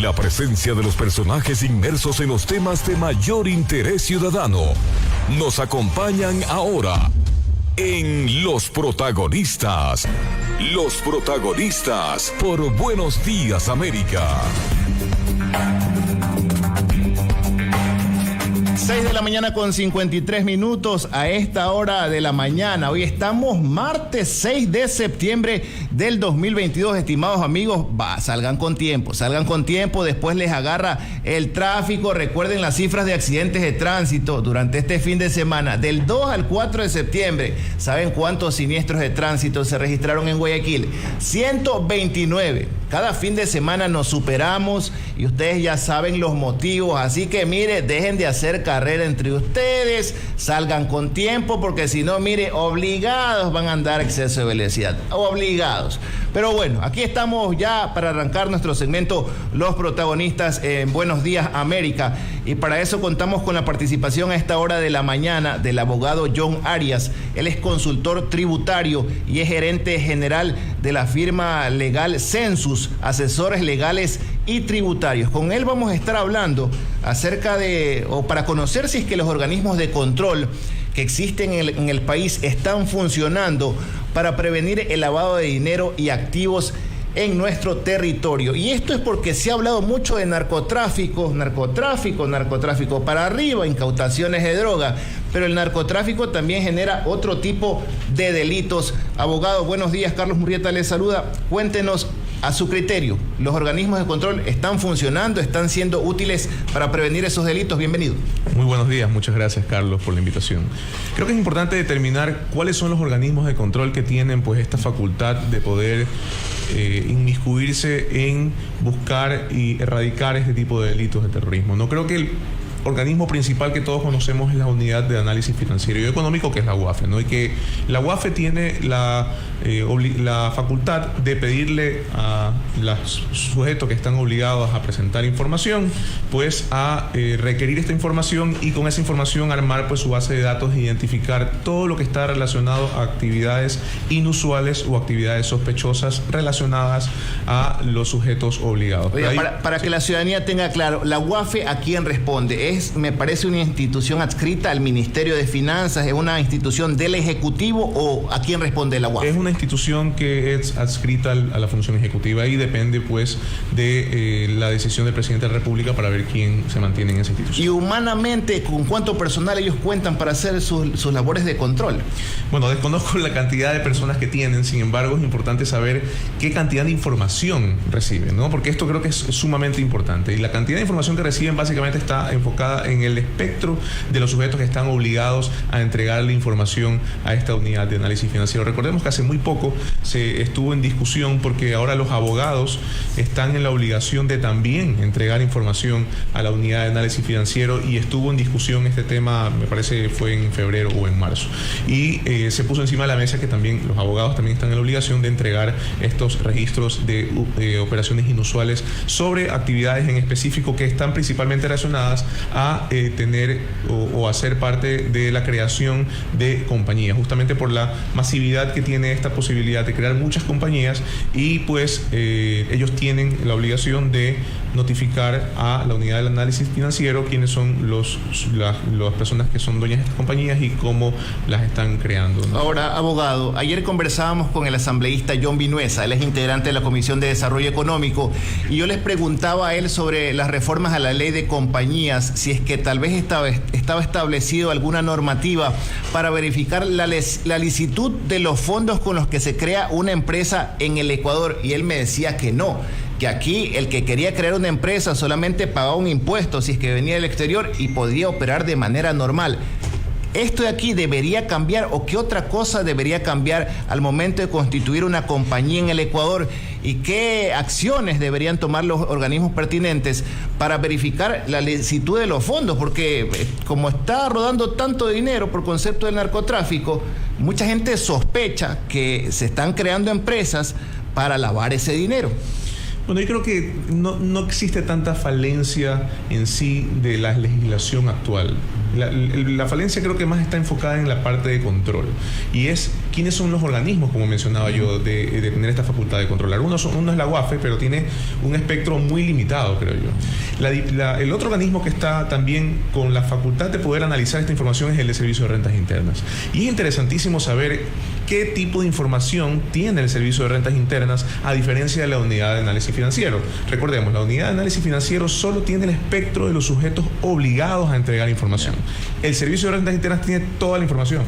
La presencia de los personajes inmersos en los temas de mayor interés ciudadano nos acompañan ahora en Los Protagonistas. Los Protagonistas por Buenos Días, América. 6 de la mañana con 53 minutos a esta hora de la mañana. Hoy estamos martes 6 de septiembre del 2022, estimados amigos. Salgan con tiempo, después les agarra el tráfico. Recuerden las cifras de accidentes de tránsito durante este fin de semana, del 2 al 4 de septiembre. ¿Saben cuántos siniestros de tránsito se registraron en Guayaquil? 129. Cada fin de semana nos superamos y ustedes ya saben los motivos. Así que mire, dejen de hacer carrera entre ustedes, salgan con tiempo, porque si no, mire, obligados van a andar a exceso de velocidad. Obligados. Pero bueno, aquí estamos ya para arrancar nuestro segmento Los Protagonistas en Buenos Días, América. Y para eso contamos con la participación a esta hora de la mañana del abogado John Arias. Él es consultor tributario y es gerente general de la firma legal Census, asesores legales y tributarios. Con él vamos a estar hablando acerca de, o para conocer si es que los organismos de control que existen en el país están funcionando para prevenir el lavado de dinero y activos en nuestro territorio. Y esto es porque se ha hablado mucho de narcotráfico para arriba, incautaciones de droga, pero el narcotráfico también genera otro tipo de delitos. Abogado, buenos días, Carlos Murrieta les saluda. Cuéntenos, a su criterio, ¿los organismos de control están funcionando, están siendo útiles para prevenir esos delitos? Bienvenido. Muy buenos días, muchas gracias, Carlos, por la invitación. Creo que es importante determinar cuáles son los organismos de control que tienen pues esta facultad de poder inmiscuirse en buscar y erradicar este tipo de delitos de terrorismo. No creo que el organismo principal que todos conocemos es la Unidad de Análisis Financiero y Económico, que es la UAFE, ¿no? Y que la UAFE tiene la facultad de pedirle a los sujetos que están obligados a presentar información, pues a requerir esta información y con esa información armar pues su base de datos e identificar todo lo que está relacionado a actividades inusuales o actividades sospechosas relacionadas a los sujetos obligados. Oiga, para que la ciudadanía tenga claro, la UAFE ¿a quién responde? Me parece una institución adscrita al Ministerio de Finanzas, ¿es una institución del Ejecutivo o a quién responde la UAFE? Es una institución que es adscrita a la función ejecutiva y depende pues de la decisión del presidente de la República para ver quién se mantiene en esa institución. ¿Y humanamente con cuánto personal ellos cuentan para hacer sus labores de control? Bueno, desconozco la cantidad de personas que tienen, sin embargo es importante saber qué cantidad de información reciben, ¿no? Porque esto creo que es sumamente importante y la cantidad de información que reciben básicamente está enfocada en el espectro de los sujetos que están obligados a entregarle información a esta unidad de análisis financiero. Recordemos que hace muy poco se estuvo en discusión porque ahora los abogados están en la obligación de también entregar información a la unidad de análisis financiero y estuvo en discusión este tema, me parece fue en febrero o en marzo. Y se puso encima de la mesa que también los abogados también están en la obligación de entregar estos registros de operaciones inusuales sobre actividades en específico que están principalmente relacionadas a tener o a ser parte de la creación de compañías, justamente por la masividad que tiene esta posibilidad de crear muchas compañías y pues ellos tienen la obligación de notificar a la unidad del análisis financiero quiénes son las personas que son dueñas de estas compañías y cómo las están creando, ¿no? Ahora, abogado, ayer conversábamos con el asambleísta John Vinuesa, él es integrante de la Comisión de Desarrollo Económico, y yo les preguntaba a él sobre las reformas a la ley de compañías, si es que tal vez estaba establecido alguna normativa para verificar la licitud de los fondos con los que se crea una empresa en el Ecuador, y él me decía que no, que aquí el que quería crear una empresa solamente pagaba un impuesto si es que venía del exterior y podía operar de manera normal. ¿Esto de aquí debería cambiar o qué otra cosa debería cambiar al momento de constituir una compañía en el Ecuador? ¿Y qué acciones deberían tomar los organismos pertinentes para verificar la licitud de los fondos? Porque como está rodando tanto dinero por concepto del narcotráfico, mucha gente sospecha que se están creando empresas para lavar ese dinero. Bueno, yo creo que no existe tanta falencia en sí de la legislación actual. La falencia creo que más está enfocada en la parte de control, y es quiénes son los organismos, como mencionaba yo, de tener esta facultad de controlar. Uno es la UAFE, pero tiene un espectro muy limitado, creo yo. El otro organismo que está también con la facultad de poder analizar esta información es el de Servicio de Rentas Internas. Y es interesantísimo saber qué tipo de información tiene el Servicio de Rentas Internas a diferencia de la Unidad de Análisis Financiero. Recordemos, la Unidad de Análisis Financiero solo tiene el espectro de los sujetos obligados a entregar información. El Servicio de Rentas Internas tiene toda la información.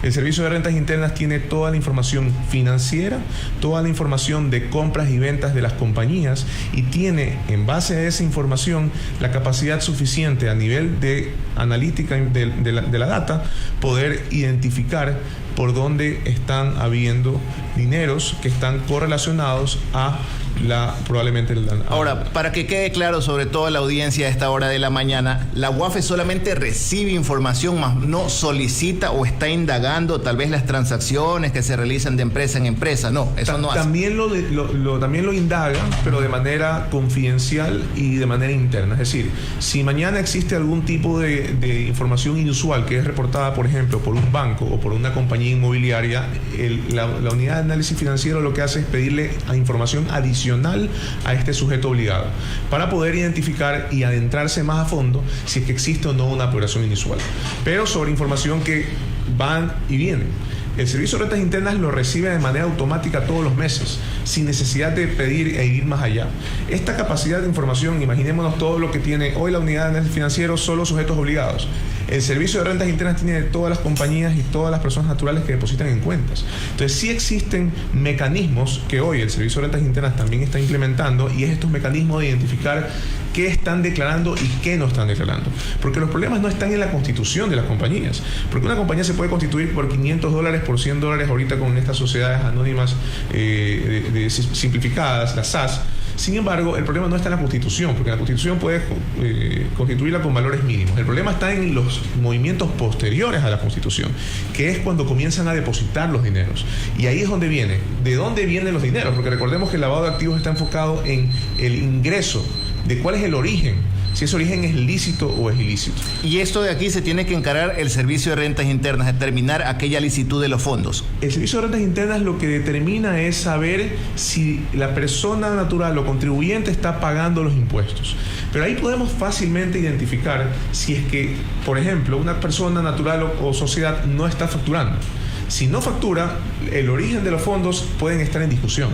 El Servicio de Rentas Internas tiene toda la información financiera, toda la información de compras y ventas de las compañías, y tiene, en base a esa información, la capacidad suficiente a nivel de analítica de la data, poder identificar por dónde están habiendo dineros que están correlacionados a probablemente. Ahora, para que quede claro, sobre todo a la audiencia a esta hora de la mañana, la UAFE solamente recibe información, más no solicita o está indagando tal vez las transacciones que se realizan de empresa en empresa. No, eso no hace. También lo indaga, pero de manera confidencial y de manera interna. Es decir, si mañana existe algún tipo de información inusual que es reportada, por ejemplo, por un banco o por una compañía inmobiliaria, la unidad de análisis financiero lo que hace es pedirle información adicional a este sujeto obligado para poder identificar y adentrarse más a fondo si es que existe o no una operación inusual, pero sobre información que van y vienen. El Servicio de Rentas Internas lo recibe de manera automática todos los meses, sin necesidad de pedir e ir más allá. Esta capacidad de información, imaginémonos todo lo que tiene hoy la unidad de análisis financiero, solo sujetos obligados. El Servicio de Rentas Internas tiene de todas las compañías y todas las personas naturales que depositan en cuentas. Entonces sí existen mecanismos que hoy el Servicio de Rentas Internas también está implementando, y es estos mecanismos de identificar qué están declarando y qué no están declarando. Porque los problemas no están en la constitución de las compañías. Porque una compañía se puede constituir por $500, por $100 ahorita con estas sociedades anónimas simplificadas, las SAS. Sin embargo, el problema no está en la Constitución, porque la Constitución puede constituirla con valores mínimos. El problema está en los movimientos posteriores a la Constitución, que es cuando comienzan a depositar los dineros. Y ahí es donde viene. ¿De dónde vienen los dineros? Porque recordemos que el lavado de activos está enfocado en el ingreso, de cuál es el origen, si ese origen es lícito o es ilícito. Y esto de aquí se tiene que encarar el Servicio de Rentas Internas, determinar aquella licitud de los fondos. El Servicio de Rentas Internas lo que determina es saber si la persona natural o contribuyente está pagando los impuestos. Pero ahí podemos fácilmente identificar si es que, por ejemplo, una persona natural o sociedad no está facturando. Si no factura, el origen de los fondos pueden estar en discusión,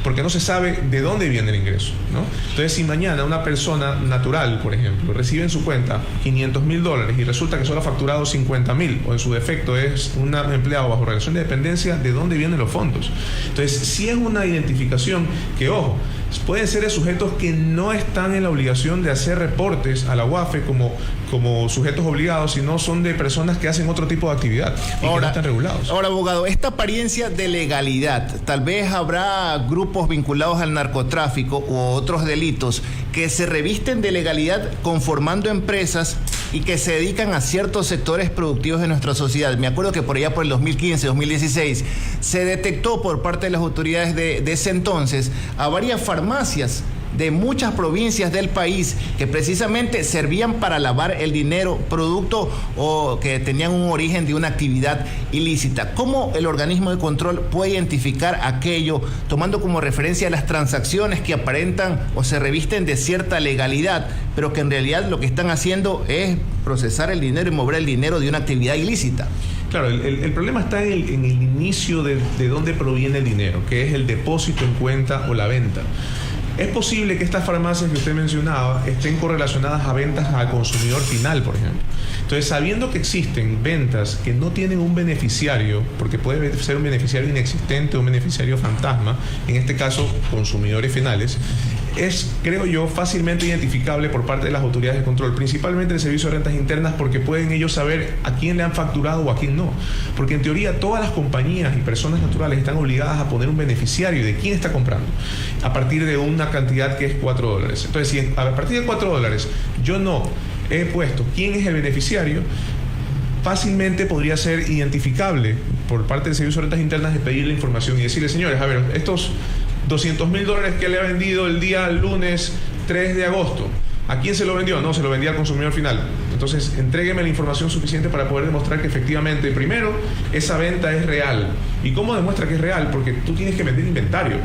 porque no se sabe de dónde viene el ingreso, ¿no? Entonces, si mañana una persona natural, por ejemplo, recibe en su cuenta $500,000 y resulta que solo ha facturado 50,000, o en su defecto es un empleado bajo relación de dependencia, ¿de dónde vienen los fondos? Entonces, si es una identificación que, ojo, pueden ser de sujetos que no están en la obligación de hacer reportes a la UAFE como sujetos obligados, sino son de personas que hacen otro tipo de actividad y que no están regulados. Ahora, abogado, esta apariencia de legalidad, tal vez habrá grupos vinculados al narcotráfico u otros delitos que se revisten de legalidad conformando empresas y que se dedican a ciertos sectores productivos de nuestra sociedad. Me acuerdo que por allá por el 2015, 2016, se detectó por parte de las autoridades de ese entonces a varias farmacias de muchas provincias del país que precisamente servían para lavar el dinero, producto o que tenían un origen de una actividad ilícita. ¿Cómo el organismo de control puede identificar aquello tomando como referencia las transacciones que aparentan o se revisten de cierta legalidad, pero que en realidad lo que están haciendo es procesar el dinero y mover el dinero de una actividad ilícita? Claro, el problema está en el inicio de dónde proviene el dinero, que es el depósito en cuenta o la venta. Es posible que estas farmacias que usted mencionaba estén correlacionadas a ventas al consumidor final, por ejemplo. Entonces, sabiendo que existen ventas que no tienen un beneficiario, porque puede ser un beneficiario inexistente o un beneficiario fantasma, en este caso consumidores finales, es, creo yo, fácilmente identificable por parte de las autoridades de control, principalmente el Servicio de Rentas Internas, porque pueden ellos saber a quién le han facturado o a quién no. Porque en teoría todas las compañías y personas naturales están obligadas a poner un beneficiario de quién está comprando, a partir de una cantidad que es $4. Entonces, si a partir de $4 yo no he puesto quién es el beneficiario, fácilmente podría ser identificable por parte del Servicio de Rentas Internas de pedirle información y decirle, señores, a ver, estos $200,000 que le ha vendido el día lunes 3 de agosto, ¿A quién se lo vendió? No, se lo vendía al consumidor final. Entonces, entrégueme la información suficiente para poder demostrar que efectivamente, primero, esa venta es real. ¿Y cómo demuestra que es real? Porque tú tienes que vender inventario.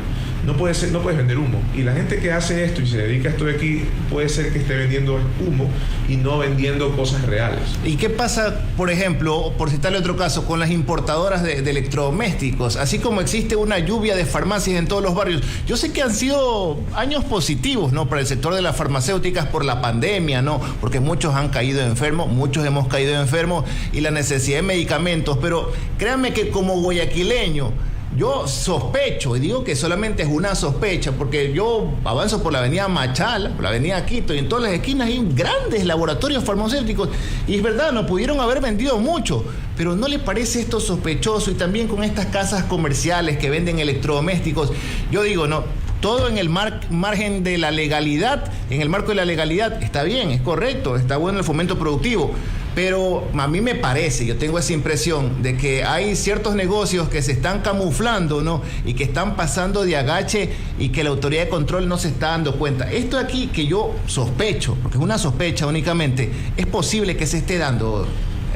No puedes vender humo. Y la gente que hace esto y se dedica a esto de aquí, puede ser que esté vendiendo humo y no vendiendo cosas reales. ¿Y qué pasa, por ejemplo, por citarle otro caso, con las importadoras de electrodomésticos? Así como existe una lluvia de farmacias en todos los barrios. Yo sé que han sido años positivos, ¿no?, para el sector de las farmacéuticas por la pandemia, ¿no? Porque muchos han caído enfermos, muchos hemos caído enfermos y la necesidad de medicamentos. Pero créanme que como guayaquileño, yo sospecho, y digo que solamente es una sospecha, porque yo avanzo por la avenida Machala, por la avenida Quito, y en todas las esquinas hay grandes laboratorios farmacéuticos, y es verdad, no pudieron haber vendido mucho, pero ¿no le parece esto sospechoso? Y también con estas casas comerciales que venden electrodomésticos, yo digo, no, todo en el margen de la legalidad, en el marco de la legalidad, está bien, es correcto, está bueno el fomento productivo. Pero a mí me parece, yo tengo esa impresión de que hay ciertos negocios que se están camuflando, ¿no?, y que están pasando de agache y que la autoridad de control no se está dando cuenta. Esto aquí que yo sospecho, porque es una sospecha únicamente, es posible que se esté dando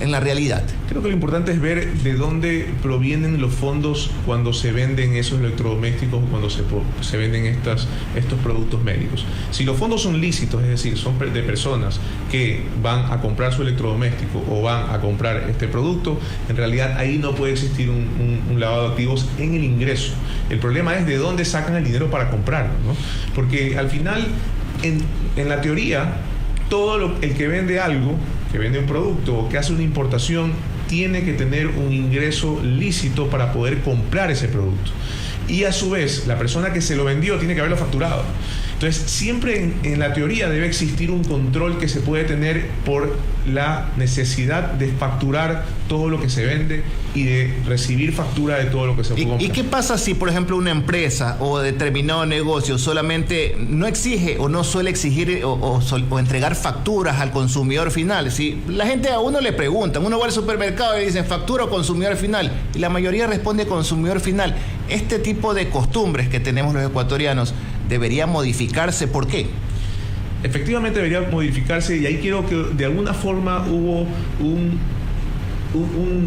en la realidad. Creo que lo importante es ver de dónde provienen los fondos cuando se venden esos electrodomésticos o cuando se venden estos productos médicos. Si los fondos son lícitos, es decir, son de personas que van a comprar su electrodoméstico o van a comprar este producto, en realidad ahí no puede existir un lavado de activos en el ingreso. El problema es de dónde sacan el dinero para comprarlo, ¿no? Porque al final, en la teoría, el que vende algo, que vende un producto o que hace una importación, tiene que tener un ingreso lícito para poder comprar ese producto. Y a su vez, la persona que se lo vendió tiene que haberlo facturado. Entonces, siempre en la teoría debe existir un control que se puede tener por la necesidad de facturar todo lo que se vende y de recibir factura de todo lo que se compra. ¿Y qué pasa si, por ejemplo, una empresa o determinado negocio solamente no exige o no suele exigir o entregar facturas al consumidor final? Si la gente a uno le pregunta, uno va al supermercado y le dicen factura o consumidor final, y la mayoría responde consumidor final. Este tipo de costumbres que tenemos los ecuatorianos debería modificarse. ¿Por qué? Efectivamente debería modificarse, y ahí quiero que de alguna forma hubo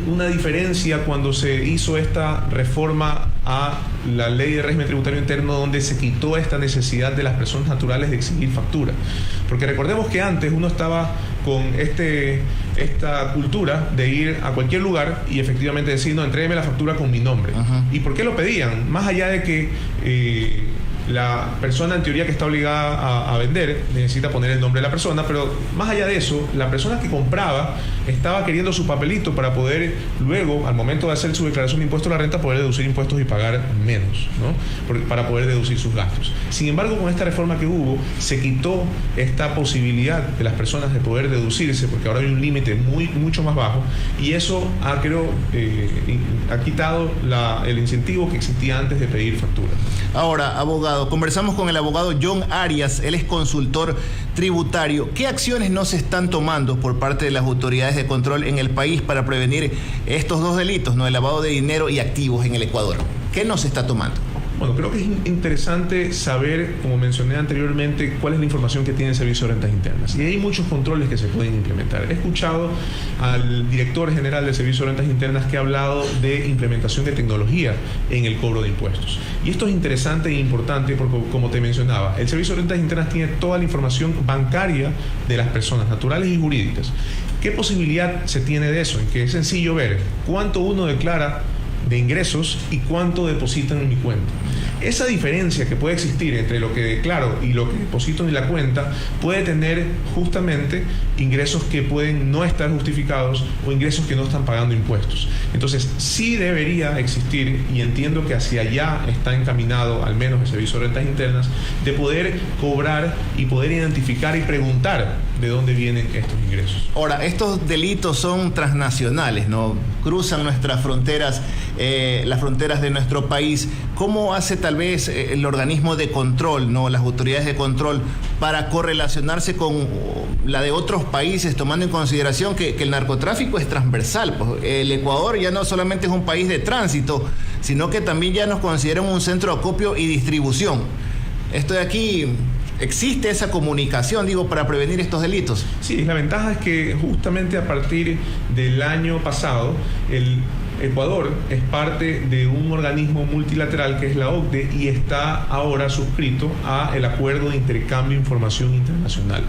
una diferencia cuando se hizo esta reforma a la ley de régimen tributario interno, donde se quitó esta necesidad de las personas naturales de exigir factura. Porque recordemos que antes uno estaba con esta cultura de ir a cualquier lugar y efectivamente decir, no, entrégueme la factura con mi nombre. Ajá. ¿Y por qué lo pedían? Más allá de que la persona en teoría que está obligada a vender necesita poner el nombre de la persona, pero más allá de eso, la persona que compraba estaba queriendo su papelito para poder luego, al momento de hacer su declaración de impuesto a la renta, poder deducir impuestos y pagar menos, ¿no? Para poder deducir sus gastos. Sin embargo, con esta reforma que hubo, se quitó esta posibilidad de las personas de poder deducirse, porque ahora hay un límite mucho más bajo, y eso ha quitado el incentivo que existía antes de pedir factura. Ahora, abogado, conversamos con el abogado John Arias, él es consultor tributario. ¿Qué acciones no se están tomando por parte de las autoridades de control en el país para prevenir estos dos delitos, ¿no?, el lavado de dinero y activos en el Ecuador? ¿Qué no se está tomando? Bueno, creo que es interesante saber, como mencioné anteriormente, cuál es la información que tiene el Servicio de Rentas Internas. Y hay muchos controles que se pueden implementar. He escuchado al director general del Servicio de Rentas Internas que ha hablado de implementación de tecnología en el cobro de impuestos. Y esto es interesante e importante porque, como te mencionaba, el Servicio de Rentas Internas tiene toda la información bancaria de las personas naturales y jurídicas. ¿Qué posibilidad se tiene de eso? En que es sencillo ver cuánto uno declara de ingresos y cuánto depositan en mi cuenta. Esa diferencia que puede existir entre lo que declaro y lo que deposito en la cuenta puede tener justamente ingresos que pueden no estar justificados o ingresos que no están pagando impuestos. Entonces, sí debería existir, y entiendo que hacia allá está encaminado al menos el Servicio de Rentas Internas, de poder cobrar y poder identificar y preguntar de dónde vienen estos ingresos. Ahora, estos delitos son transnacionales, ¿no? Cruzan nuestras fronteras, las fronteras de nuestro país. ¿Cómo hace tal vez el organismo de control, ¿no?, las autoridades de control, para correlacionarse con la de otros países, tomando en consideración que el narcotráfico es transversal? Pues el Ecuador ya no solamente es un país de tránsito, sino que también ya nos consideran un centro de acopio y distribución. Esto de aquí, ¿Existe esa comunicación, para prevenir estos delitos? Sí, la ventaja es que justamente a partir del año pasado, el Ecuador es parte de un organismo multilateral que es la OCDE y está ahora suscrito a el Acuerdo de Intercambio de Información Internacional.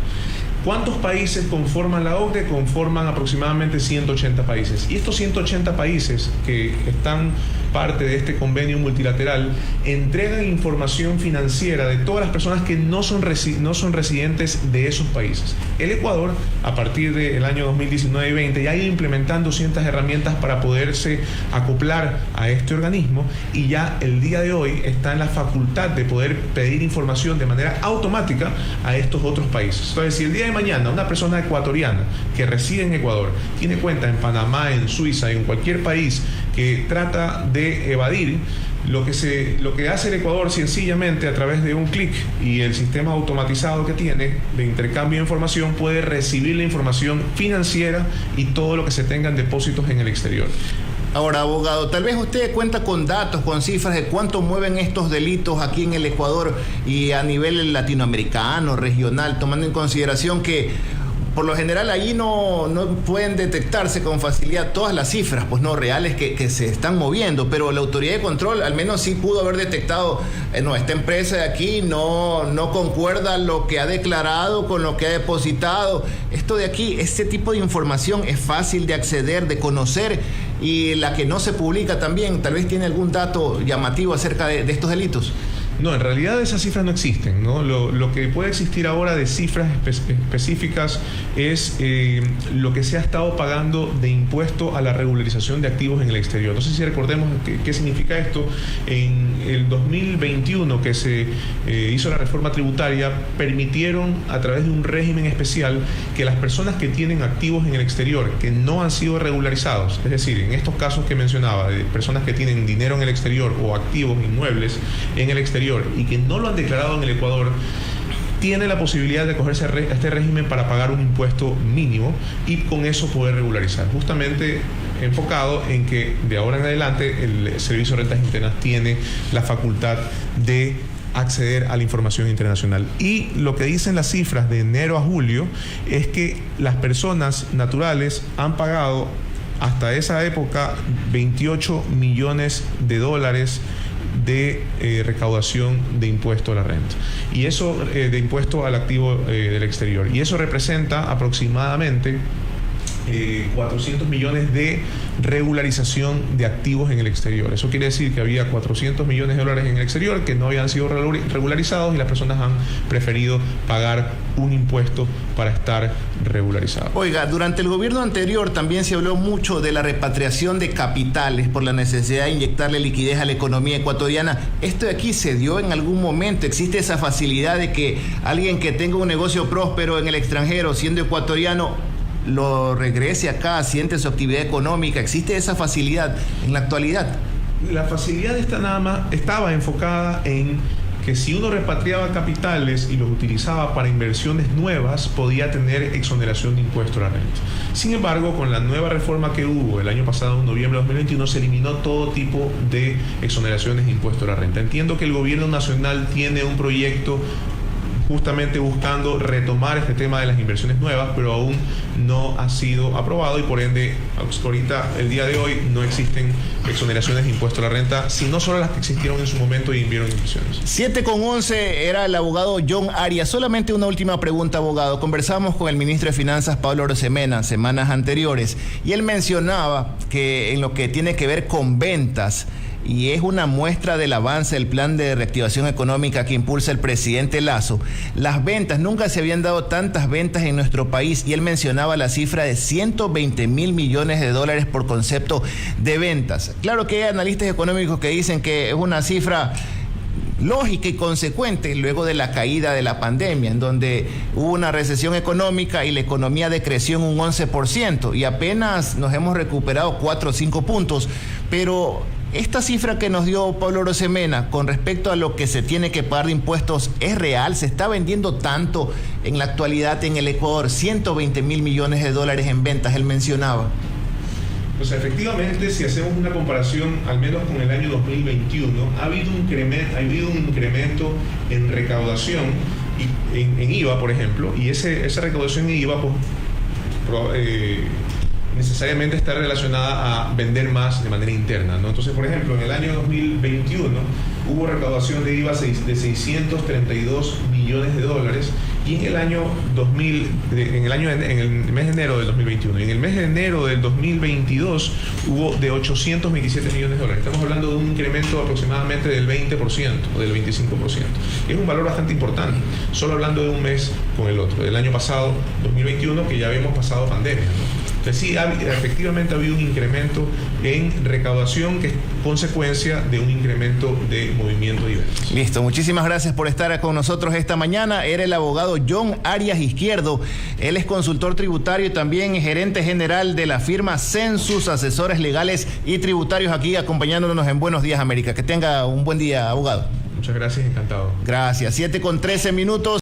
¿Cuántos países conforman la OCDE? Conforman aproximadamente 180 países. Y estos 180 países que están parte de este convenio multilateral entregan información financiera de todas las personas que no son residentes de esos países. El Ecuador, a partir del año 2019 y 20, ya ha ido implementando ciertas herramientas para poderse acoplar a este organismo y ya el día de hoy está en la facultad de poder pedir información de manera automática a estos otros países. Entonces, si el día de mañana una persona ecuatoriana que reside en Ecuador tiene cuenta en Panamá, en Suiza, en cualquier país que trata de evadir, lo que hace el Ecuador sencillamente a través de un clic y el sistema automatizado que tiene de intercambio de información puede recibir la información financiera y todo lo que se tenga en depósitos en el exterior. Ahora, abogado, tal vez usted cuenta con datos, con cifras de cuánto mueven estos delitos aquí en el Ecuador y a nivel latinoamericano, regional, tomando en consideración que por lo general allí no pueden detectarse con facilidad todas las cifras, pues no reales que se están moviendo, pero la autoridad de control al menos sí pudo haber detectado, esta empresa de aquí no concuerda lo que ha declarado con lo que ha depositado. Esto de aquí, este tipo de información es fácil de acceder, de conocer, y la que no se publica también, tal vez tiene algún dato llamativo acerca de estos delitos. No, en realidad esas cifras no existen, ¿no? Lo que puede existir ahora de cifras específicas es lo que se ha estado pagando de impuesto a la regularización de activos en el exterior. No sé si recordemos qué significa esto. En el 2021 que se hizo la reforma tributaria, permitieron a través de un régimen especial que las personas que tienen activos en el exterior que no han sido regularizados, es decir, en estos casos que mencionaba, de personas que tienen dinero en el exterior o activos inmuebles en el exterior y que no lo han declarado en el Ecuador, tiene la posibilidad de acogerse a este régimen para pagar un impuesto mínimo y con eso poder regularizar. Justamente enfocado en que de ahora en adelante el Servicio de Rentas Internas tiene la facultad de acceder a la información internacional. Y lo que dicen las cifras de enero a julio es que las personas naturales han pagado hasta esa época 28 millones de dólares de recaudación de impuesto a la renta y eso de impuesto al activo del exterior, y eso representa aproximadamente 400 millones de regularización de activos en el exterior. Eso quiere decir que había 400 millones de dólares en el exterior que no habían sido regularizados y las personas han preferido pagar un impuesto para estar regularizados. Oiga, durante el gobierno anterior también se habló mucho de la repatriación de capitales por la necesidad de inyectarle liquidez a la economía ecuatoriana. ¿Esto de aquí se dio en algún momento? ¿Existe esa facilidad de que alguien que tenga un negocio próspero en el extranjero, siendo ecuatoriano, lo regrese acá, siente su actividad económica? ¿Existe esa facilidad en la actualidad? La facilidad estaba enfocada en que si uno repatriaba capitales y los utilizaba para inversiones nuevas, podía tener exoneración de impuesto a la renta. Sin embargo, con la nueva reforma que hubo el año pasado, en noviembre de 2021, se eliminó todo tipo de exoneraciones de impuesto a la renta. Entiendo que el gobierno nacional tiene un proyecto justamente buscando retomar este tema de las inversiones nuevas, pero aún no ha sido aprobado y por ende ahorita, el día de hoy, no existen exoneraciones de impuesto a la renta, sino solo las que existieron en su momento y vieron inversiones. 7:11 era el abogado John Arias. Solamente una última pregunta, abogado. Conversamos con el ministro de Finanzas, Pablo Arosemena, semanas anteriores, y él mencionaba que en lo que tiene que ver con ventas, y es una muestra del avance del plan de reactivación económica que impulsa el presidente Lasso, las ventas, nunca se habían dado tantas ventas en nuestro país, y él mencionaba la cifra de 120,000 millones de dólares por concepto de ventas. Claro que hay analistas económicos que dicen que es una cifra lógica y consecuente luego de la caída de la pandemia, en donde hubo una recesión económica y la economía decreció en un 11% y apenas nos hemos recuperado 4 o 5 puntos, pero esta cifra que nos dio Pablo Arosemena con respecto a lo que se tiene que pagar de impuestos, ¿es real? ¿Se está vendiendo tanto en la actualidad en el Ecuador? 120,000 millones de dólares en ventas, él mencionaba. Pues efectivamente, si hacemos una comparación, al menos con el año 2021, ha habido un incremento en recaudación y en IVA, por ejemplo, y esa recaudación en IVA, pues, necesariamente está relacionada a vender más de manera interna, ¿no? Entonces, por ejemplo, en el año 2021 hubo recaudación de IVA de 632 millones de dólares, y en el mes de enero del 2021 y en el mes de enero del 2022 hubo de 827 millones de dólares. Estamos hablando de un incremento aproximadamente del 20% o del 25%. Es un valor bastante importante, solo hablando de un mes con el otro. El año pasado, 2021, que ya habíamos pasado pandemia, ¿no? Entonces, sí, efectivamente ha habido un incremento en recaudación que es consecuencia de un incremento de movimiento de ventas. Listo, muchísimas gracias por estar con nosotros esta mañana. Era el abogado John Arias Izquierdo. Él es consultor tributario y también gerente general de la firma Census, asesores legales y tributarios, aquí acompañándonos en Buenos Días América. Que tenga un buen día, abogado. Muchas gracias, encantado. Gracias. 7:13.